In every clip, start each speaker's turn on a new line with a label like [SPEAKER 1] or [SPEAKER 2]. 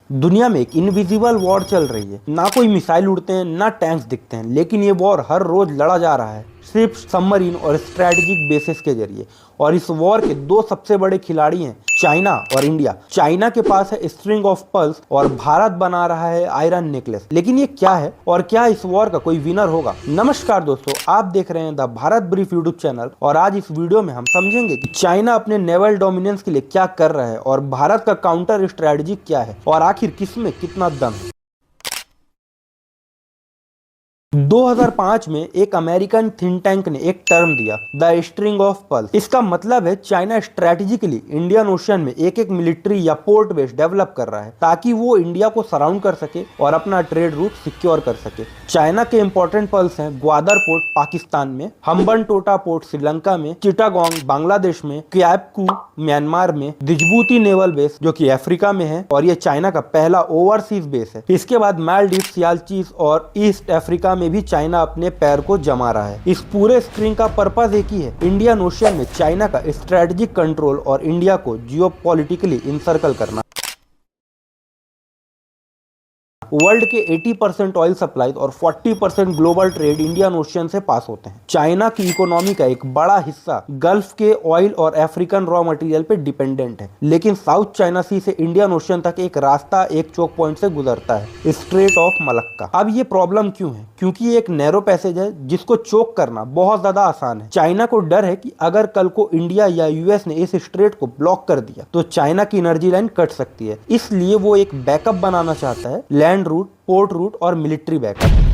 [SPEAKER 1] दुनिया में एक इनविजिबल वॉर चल रही है। ना कोई मिसाइल उड़ते हैं, ना टैंक्स दिखते हैं, लेकिन ये वॉर हर रोज लड़ा जा रहा है, सिर्फ सबमरीन और स्ट्रेटेजिक बेसिस के जरिए। और इस वॉर के दो सबसे बड़े खिलाड़ी हैं, चाइना और इंडिया। चाइना के पास है स्ट्रिंग ऑफ पर्ल्स और भारत बना रहा है आयरन नेकलेस। लेकिन ये क्या है और क्या इस वॉर का कोई विनर होगा? नमस्कार दोस्तों, आप देख रहे हैं the Bharat brief YouTube channel और आज इस वीडियो में हम समझेंगे कि चाइना अपने नेवल डोमिनेंस के लिए क्या कर रहा है और भारत का काउंटर स्ट्रेटजी क्या है और आखिर किसमें कितना दम है। 2005 में एक अमेरिकन थिंक टैंक ने एक टर्म दिया, द स्ट्रिंग ऑफ पर्ल्स। इसका मतलब है चाइना स्ट्रेटेजिकली इंडियन ओशन में एक एक मिलिट्री या पोर्ट बेस डेवलप कर रहा है ताकि वो इंडिया को सराउंड कर सके और अपना ट्रेड रूट सिक्योर कर सके। चाइना के इंपॉर्टेंट पर्ल्स हैं ग्वादर पोर्ट पाकिस्तान में, हम्बनटोटा पोर्ट श्रीलंका में, चिटागोंग बांग्लादेश में, क्याबकू म्यांमार में, दिजबूती नेवल बेस जो कि अफ्रीका में है और ये चाइना का पहला ओवरसीज बेस है। इसके बाद मालदीव, सियालचीस और ईस्ट अफ्रीका में भी चाइना अपने पैर को जमा रहा है। इस पूरे स्ट्रिंग का पर्पस एक ही है, इंडियन ओशियन में चाइना का स्ट्रेटेजिक कंट्रोल और इंडिया को जियोपॉलिटिकली इंसर्कल करना। वर्ल्ड के 80% ऑयल सप्लाई और 40% ग्लोबल ट्रेड इंडियन ओशियन से पास होते हैं। चाइना की इकोनॉमी का एक बड़ा हिस्सा गल्फ के ऑयल और अफ्रीकन रॉ मटेरियल पे डिपेंडेंट है, लेकिन साउथ चाइना सी से इंडियन ओशियन तक एक रास्ता एक चोक पॉइंट से गुजरता है, स्ट्रेट ऑफ मलक्का। अब ये प्रॉब्लम क्यों है? क्योंकि ये एक नैरो पैसेज है जिसको चोक करना बहुत ज्यादा आसान है। चाइना को डर है कि अगर कल को इंडिया या यूएस ने इस स्ट्रेट को ब्लॉक कर दिया तो चाइना की एनर्जी लाइन कट सकती है। इसलिए वो एक बैकअप बनाना चाहता है, लैंड रूट, पोर्ट रूट और मिलिट्री बैकअप।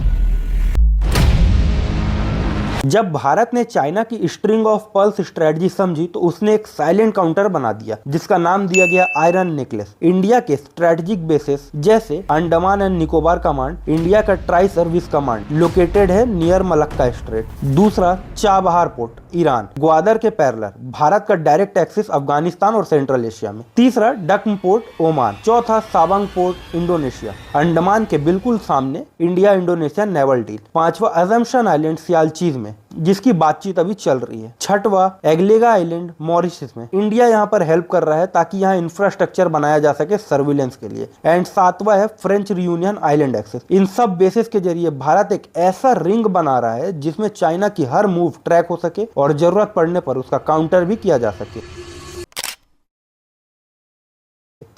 [SPEAKER 1] जब भारत ने चाइना की स्ट्रिंग ऑफ पर्ल्स स्ट्रेटजी समझी तो उसने एक साइलेंट काउंटर बना दिया जिसका नाम दिया गया आयरन नेकलेस। इंडिया के स्ट्रेटेजिक बेसिस जैसे Andaman and Nicobar command, India का ट्राई सर्विस कमांड लोकेटेड है नियर मलक्का स्ट्रेट। दूसरा, चाबहार पोर्ट ईरान, ग्वादर के पैरेलल, भारत का डायरेक्ट एक्सेस अफगानिस्तान और सेंट्रल एशिया में। तीसरा, डक्म पोर्ट ओमान। चौथा, साबंग पोर्ट इंडोनेशिया, अंडमान के बिल्कुल सामने इंडिया इंडोनेशिया नेवल डील। पांचवा, अजम्पशन आइलैंड सियालचीज में जिसकी बातचीत अभी चल रही है। छठवा, एग्लेगा आइलैंड मॉरिशस में, इंडिया यहाँ पर हेल्प कर रहा है ताकि यहाँ इंफ्रास्ट्रक्चर बनाया जा सके सर्विलेंस के लिए। एंड सातवां है फ्रेंच रियूनियन आइलैंड एक्सेस। इन सब बेसिस के जरिए भारत एक ऐसा रिंग बना रहा है जिसमें चाइना की हर मूव ट्रैक हो सके और जरूरत पड़ने पर उसका काउंटर भी किया जा सके।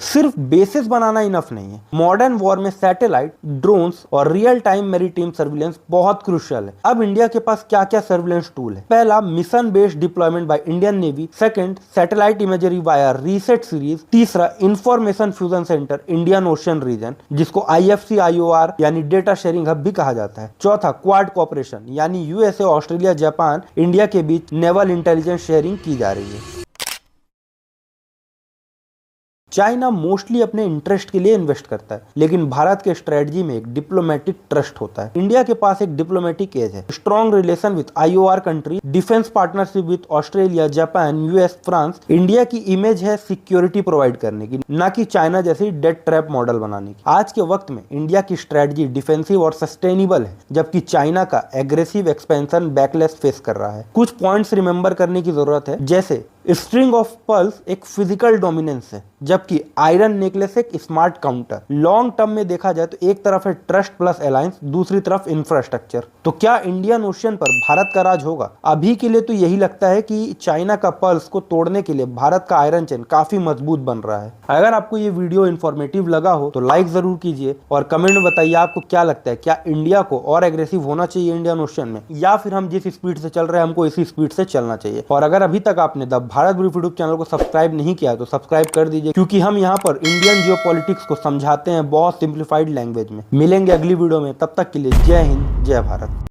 [SPEAKER 1] सिर्फ बेसिस बनाना इनफ नहीं है, मॉडर्न वॉर में सैटेलाइट, ड्रोन्स और रियल टाइम मैरीटाइम सर्विलेंस बहुत क्रूशियल है। अब इंडिया के पास क्या क्या सर्विलेंस टूल है? पहला, mission based deployment by Indian navy. Second, satellite imagery via RISAT series. तीसरा, information fusion centre Indian ocean region जिसको IFC IOR यानी डेटा शेयरिंग हब भी कहा जाता है। चौथा, क्वाड कोऑपरेशन यानी USA, ऑस्ट्रेलिया, जापान, इंडिया के बीच नेवल इंटेलिजेंस शेयरिंग की जा रही है। चाइना मोस्टली अपने इंटरेस्ट के लिए इन्वेस्ट करता है, लेकिन भारत के स्ट्रेटजी में एक डिप्लोमेटिक ट्रस्ट होता है। इंडिया के पास एक डिप्लोमेटिक एज है, strong relation with IOR country, defence partnership with Australia, Japan, US, France. India की इमेज है सिक्योरिटी प्रोवाइड करने की, ना कि चाइना जैसी डेड ट्रैप मॉडल बनाने की। आज के वक्त में इंडिया की स्ट्रेटजी डिफेंसिव और सस्टेनेबल है, जबकि चाइना का एग्रेसिव एक्सपेंशन बैकलेस फेस कर रहा है। कुछ पॉइंट्स रिमेंबर करने की जरूरत है, जैसे स्ट्रिंग ऑफ पर्ल्स एक फिजिकल डोमिनेंस है, जबकि आयरन नेकलेस एक स्मार्ट काउंटर। लॉन्ग टर्म में देखा जाए तो एक तरफ है ट्रस्ट प्लस अलायंस, दूसरी तरफ इंफ्रास्ट्रक्चर। तो क्या इंडियन ओशियन पर भारत का राज होगा? अभी के लिए तो यही लगता है कि चाइना का पर्ल्स को तोड़ने के लिए भारत का आयरन चेन काफी मजबूत बन रहा है। अगर आपको ये वीडियो इन्फॉर्मेटिव लगा हो तो लाइक जरूर कीजिए और कमेंट में बताइए आपको क्या लगता है, क्या इंडिया को और एग्रेसिव होना चाहिए इंडियन ओशियन में, या फिर हम जिस स्पीड से चल रहे हैं हमको इसी स्पीड से चलना चाहिए। और अगर अभी तक आपने the Bharat brief YouTube channel को सब्सक्राइब नहीं किया तो सब्सक्राइब कर दीजिए, क्योंकि हम यहाँ पर इंडियन जियोपॉलिटिक्स को समझाते हैं बहुत सिंप्लीफाइड लैंग्वेज में। मिलेंगे अगली वीडियो में, तब तक के लिए जय हिंद, जय भारत।